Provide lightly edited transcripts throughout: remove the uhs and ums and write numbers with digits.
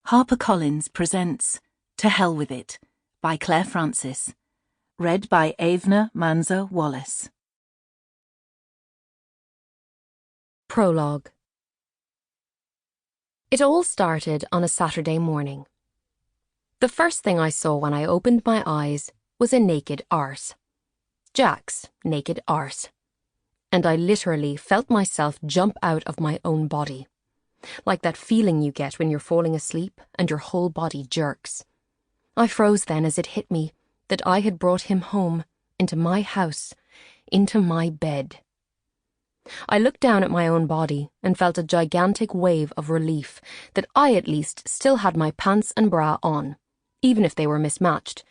HarperCollins presents To Hell With It by Claire Francis. Read by Avena Mansergh-Wallace. Prologue. It all started on a Saturday morning. The first thing I saw when I opened my eyes was a naked arse. Jack's naked arse. And I literally felt myself jump out of my own body. Like that feeling you get when you're falling asleep and your whole body jerks. I froze then as it hit me that I had brought him home, into my house, into my bed. I looked down at my own body and felt a gigantic wave of relief that I at least still had my pants and bra on, even if they were mismatched.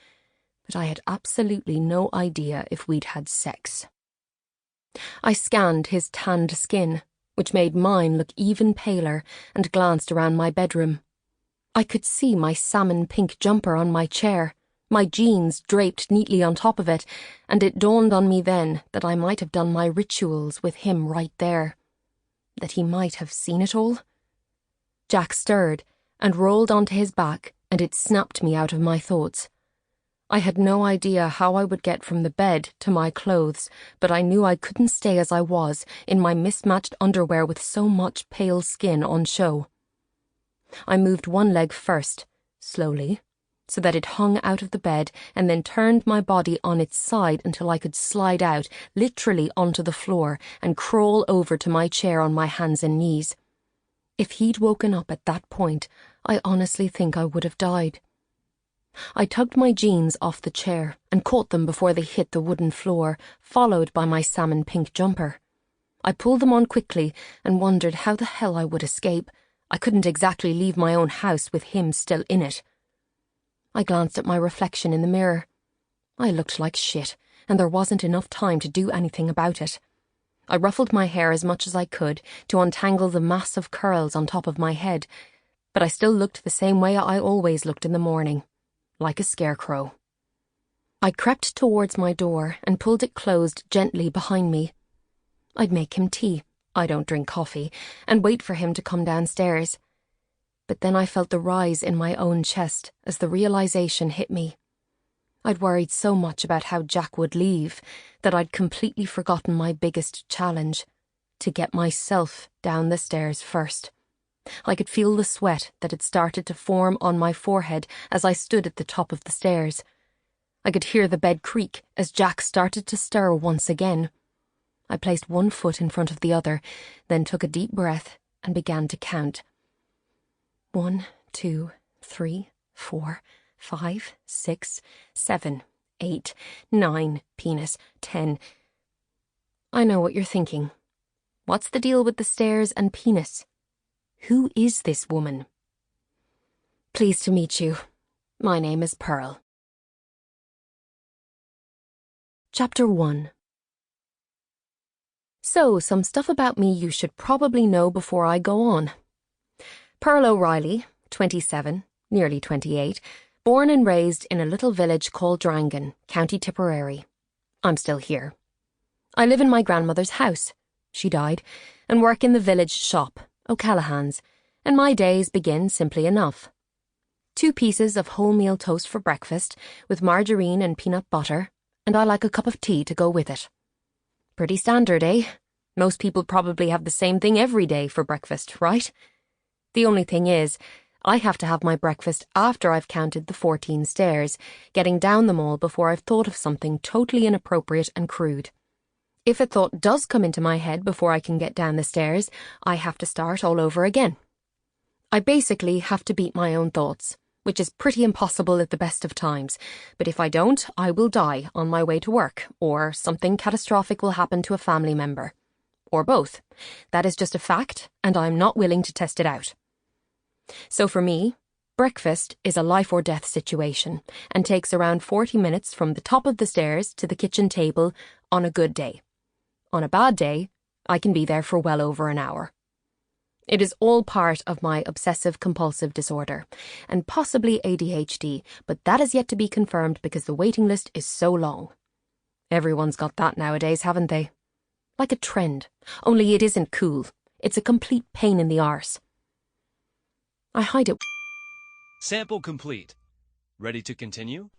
But I had absolutely no idea if we'd had sex. I scanned his tanned skin, which made mine look even paler, and glanced around my bedroom. I could see my salmon-pink jumper on my chair, my jeans draped neatly on top of it, and it dawned on me then that I might have done my rituals with him right there. That he might have seen it all. Jack stirred and rolled onto his back, and it snapped me out of my thoughts. I had no idea how I would get from the bed to my clothes, but I knew I couldn't stay as I was, in my mismatched underwear with so much pale skin on show. I moved one leg first, slowly, so that it hung out of the bed, and then turned my body on its side until I could slide out, literally onto the floor, and crawl over to my chair on my hands and knees. If he'd woken up at that point, I honestly think I would have died. I tugged my jeans off the chair and caught them before they hit the wooden floor, followed by my salmon-pink jumper. I pulled them on quickly and wondered how the hell I would escape. I couldn't exactly leave my own house with him still in it. I glanced at my reflection in the mirror. I looked like shit, and there wasn't enough time to do anything about it. I ruffled my hair as much as I could to untangle the mass of curls on top of my head, but I still looked the same way I always looked in the morning. Like a scarecrow. I crept towards my door and pulled it closed gently behind me. I'd make him tea, I don't drink coffee, and wait for him to come downstairs. But then I felt the rise in my own chest as the realization hit me. I'd worried so much about how Jack would leave that I'd completely forgotten my biggest challenge, to get myself down the stairs first. I could feel the sweat that had started to form on my forehead as I stood at the top of the stairs. I could hear the bed creak as Jack started to stir once again. I placed one foot in front of the other, then took a deep breath and began to count. 1, 2, 3, 4, 5, 6, 7, 8, 9, penis, 10. I know what you're thinking. What's the deal with the stairs and penis? Who is this woman? Pleased to meet you. My name is Pearl. Chapter 1. So, some stuff about me you should probably know before I go on. Pearl O'Reilly, 27, nearly 28, born and raised in a little village called Drangan, County Tipperary. I'm still here. I live in my grandmother's house. She died, and work in the village shop, O'Callaghan's, and my days begin simply enough. 2 pieces of wholemeal toast for breakfast, with margarine and peanut butter, and I like a cup of tea to go with it. Pretty standard, eh? Most people probably have the same thing every day for breakfast, right? The only thing is, I have to have my breakfast after I've counted the 14 stairs, getting down them all before I've thought of something totally inappropriate and crude. If a thought does come into my head before I can get down the stairs, I have to start all over again. I basically have to beat my own thoughts, which is pretty impossible at the best of times, but if I don't, I will die on my way to work, or something catastrophic will happen to a family member. Or both. That is just a fact, and I'm not willing to test it out. So for me, breakfast is a life or death situation, and takes around 40 minutes from the top of the stairs to the kitchen table on a good day. On a bad day, I can be there for well over an hour. It is all part of my obsessive-compulsive disorder, and possibly ADHD, but that is yet to be confirmed because the waiting list is so long. Everyone's got that nowadays, haven't they? Like a trend, only it isn't cool. It's a complete pain in the arse. I hide it. Sample complete. Ready to continue?